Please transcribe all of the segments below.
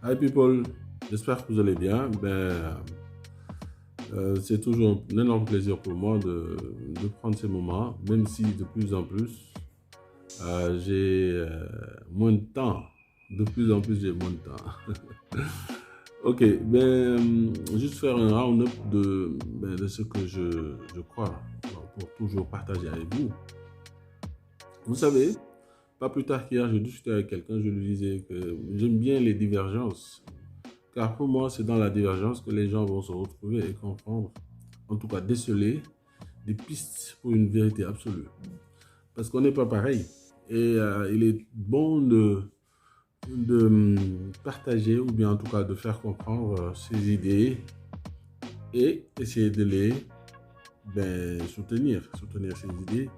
Hi people, j'espère que vous allez bien. C'est toujours un énorme plaisir pour moi de prendre ces moments, même si de plus en plus j'ai moins de temps. De plus en plus j'ai moins de temps. Ok, juste faire un round-up de ce que je crois pour toujours partager avec vous. Vous savez, pas plus tard qu'hier, je discutais avec quelqu'un, je lui disais que j'aime bien les divergences. Car pour moi, c'est dans la divergence que les gens vont se retrouver et comprendre, en tout cas déceler des pistes pour une vérité absolue. Parce qu'on n'est pas pareil. Et il est bon de partager ou bien en tout cas de faire comprendre ses idées et essayer de les soutenir ses idées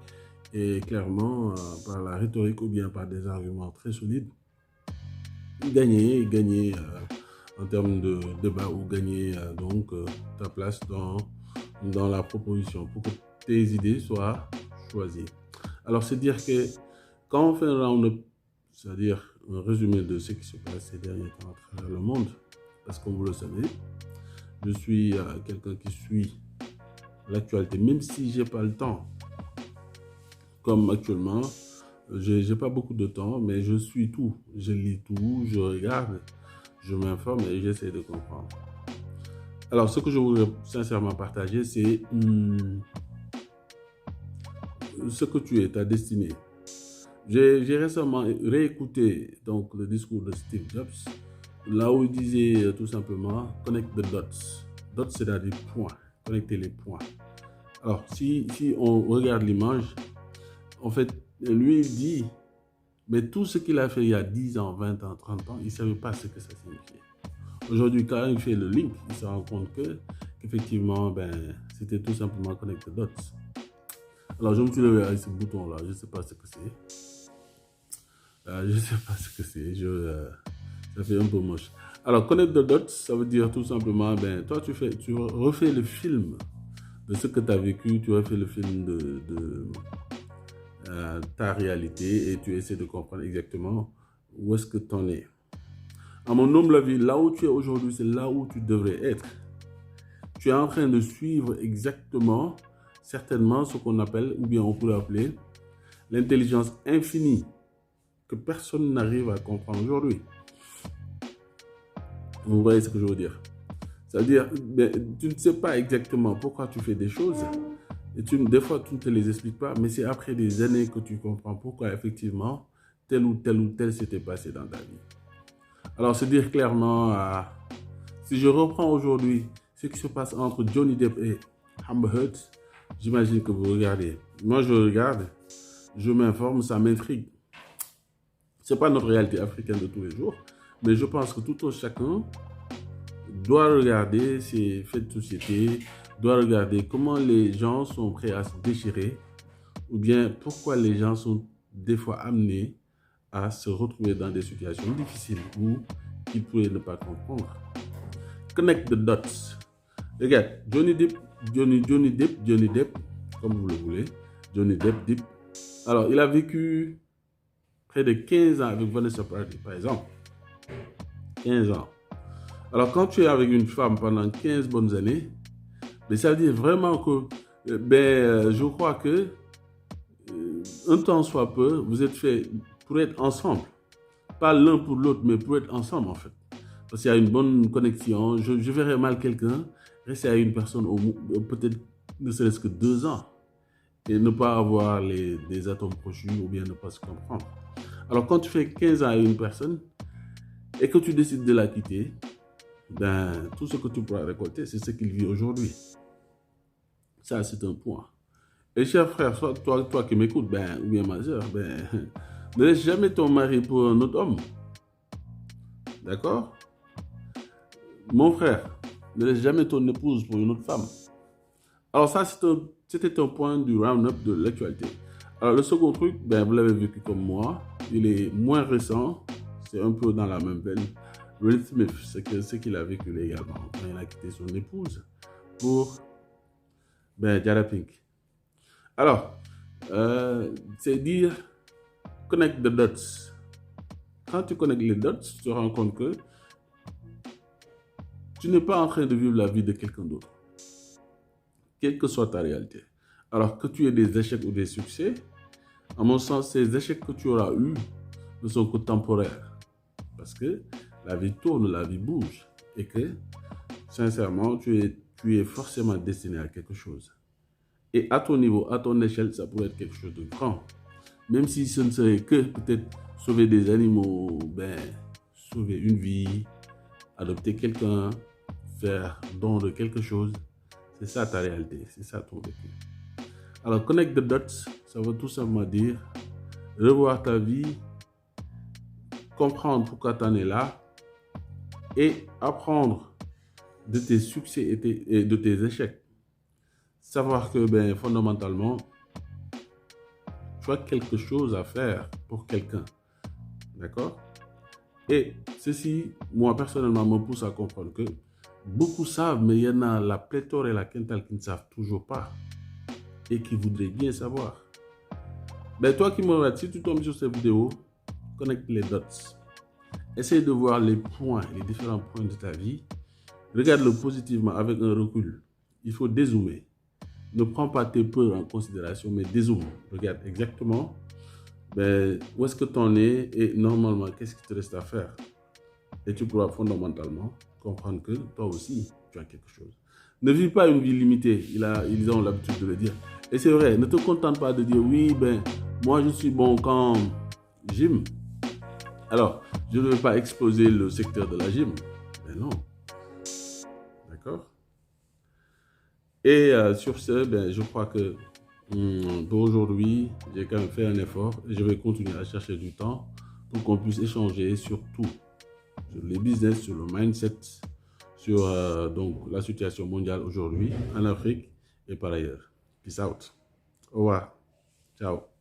et clairement par la rhétorique ou bien par des arguments très solides, gagner en termes de débat ou gagner ta place dans la proposition pour que tes idées soient choisies. Alors, c'est dire que quand on fait un round-up, c'est-à-dire un résumé de ce qui se passe ces derniers temps à travers le monde, parce que comme vous le savez, je suis quelqu'un qui suit l'actualité, même si j'ai pas le temps, comme actuellement, j'ai pas beaucoup de temps, mais je suis tout, je lis tout, je regarde, je m'informe et j'essaie de comprendre. Alors, ce que je voudrais sincèrement partager, c'est ce que tu es, ta destinée. J'ai récemment réécouté donc, le discours de Steve Jobs, là où il disait tout simplement connect the dots. Dots, c'est-à-dire points, connecter les points. Alors, si on regarde l'image, en fait, lui, il dit, mais tout ce qu'il a fait il y a 10 ans, 20 ans, 30 ans, il ne savait pas ce que ça signifiait. Aujourd'hui, quand il fait le link, il se rend compte qu'effectivement, c'était tout simplement connect the dots. Alors, je me suis levé avec ce bouton-là, je ne sais pas ce que c'est. Je ne sais pas ce que c'est, ça fait un peu moche. Alors, connect the dots, ça veut dire tout simplement, toi, tu refais le film de ce que tu as vécu, tu refais le film de ta réalité et tu essaies de comprendre exactement où est-ce que tu en es. À mon humble avis, là où tu es aujourd'hui, c'est là où tu devrais être. Tu es en train de suivre exactement, certainement, ce qu'on appelle, ou bien on pourrait appeler, l'intelligence infinie que personne n'arrive à comprendre aujourd'hui. Vous voyez ce que je veux dire? C'est-à-dire, tu ne sais pas exactement pourquoi tu fais des choses, et des fois, tu ne te les expliques pas, mais c'est après des années que tu comprends pourquoi, effectivement, tel ou tel s'était passé dans ta vie. Alors, se dire clairement, si je reprends aujourd'hui ce qui se passe entre Johnny Depp et Amber Heard, j'imagine que vous regardez. Moi, je regarde, je m'informe, ça m'intrigue. Ce n'est pas notre réalité africaine de tous les jours, mais je pense que tout un chacun doit regarder ces faits de société, doit regarder comment les gens sont prêts à se déchirer, ou bien pourquoi les gens sont des fois amenés à se retrouver dans des situations difficiles où ils pourraient ne pas comprendre. Connect the dots. Regarde, Johnny Depp, comme vous le voulez, Johnny Depp. Alors, il a vécu près de 15 ans avec Vanessa Paradis, par exemple. 15 ans. Alors, quand tu es avec une femme pendant 15 bonnes années, ça veut dire vraiment que, je crois que, un temps soit peu, vous êtes fait pour être ensemble. Pas l'un pour l'autre, mais pour être ensemble, en fait. Parce qu'il y a une bonne connexion. Je verrais mal quelqu'un rester avec une personne peut-être ne serait-ce que 2 ans et ne pas avoir des atomes crochus ou bien ne pas se comprendre. Alors, quand tu fais 15 ans avec une personne et que tu décides de la quitter, tout ce que tu pourras récolter, c'est ce qu'il vit aujourd'hui. Ça, c'est un point. Et cher frère, soit toi qui m'écoutes, ou bien ma soeur, ne laisse jamais ton mari pour un autre homme. D'accord? Mon frère, ne laisse jamais ton épouse pour une autre femme. Alors ça, c'était un point du round-up de l'actualité. Alors le second truc, vous l'avez vécu comme moi, il est moins récent, c'est un peu dans la même veine. Will Smith, c'est ce qu'il a vécu légalement quand il a quitté son épouse pour Jada Pink. Alors, c'est dire connect the dots. Quand tu connectes les dots, tu te rends compte que tu n'es pas en train de vivre la vie de quelqu'un d'autre, quelle que soit ta réalité. Alors que tu aies des échecs ou des succès, à mon sens, ces échecs que tu auras eus ne sont que temporaires. Parce que la vie tourne, la vie bouge. Et que, sincèrement, tu es forcément destiné à quelque chose. Et à ton niveau, à ton échelle, ça pourrait être quelque chose de grand. Même si ce ne serait que peut-être sauver des animaux, ben, sauver une vie, adopter quelqu'un, faire don de quelque chose, c'est ça ta réalité, c'est ça ton vécu. Alors, connect the dots, ça veut tout simplement dire revoir ta vie, comprendre pourquoi tu en es là et apprendre de tes succès et de tes échecs. Savoir que, ben, fondamentalement, tu as quelque chose à faire pour quelqu'un. D'accord? Et ceci, moi, personnellement, me pousse à comprendre que beaucoup savent, mais il y en a la pléthore et la quintale qui ne savent toujours pas et qui voudraient bien savoir. Ben, toi qui me regardes, si tu tombes sur cette vidéo, connecte les dots. Essaye de voir les points, les différents points de ta vie. Regarde-le positivement avec un recul. Il faut dézoomer. Ne prends pas tes peurs en considération, mais dézoome. Regarde exactement ben, où est-ce que tu en es et normalement, qu'est-ce qu'il te reste à faire. Et tu pourras fondamentalement comprendre que toi aussi, tu as quelque chose. Ne vis pas une vie limitée, ils ont l'habitude de le dire. Et c'est vrai, ne te contente pas de dire oui, ben, moi je suis bon quand gym. Alors, je ne veux pas exposer le secteur de la gym. Mais non. D'accord? Et sur ce, ben, je crois que pour aujourd'hui, j'ai quand même fait un effort et je vais continuer à chercher du temps pour qu'on puisse échanger sur tout. Sur les business, sur le mindset, sur donc, la situation mondiale aujourd'hui en Afrique et par ailleurs. Peace out. Au revoir. Ciao.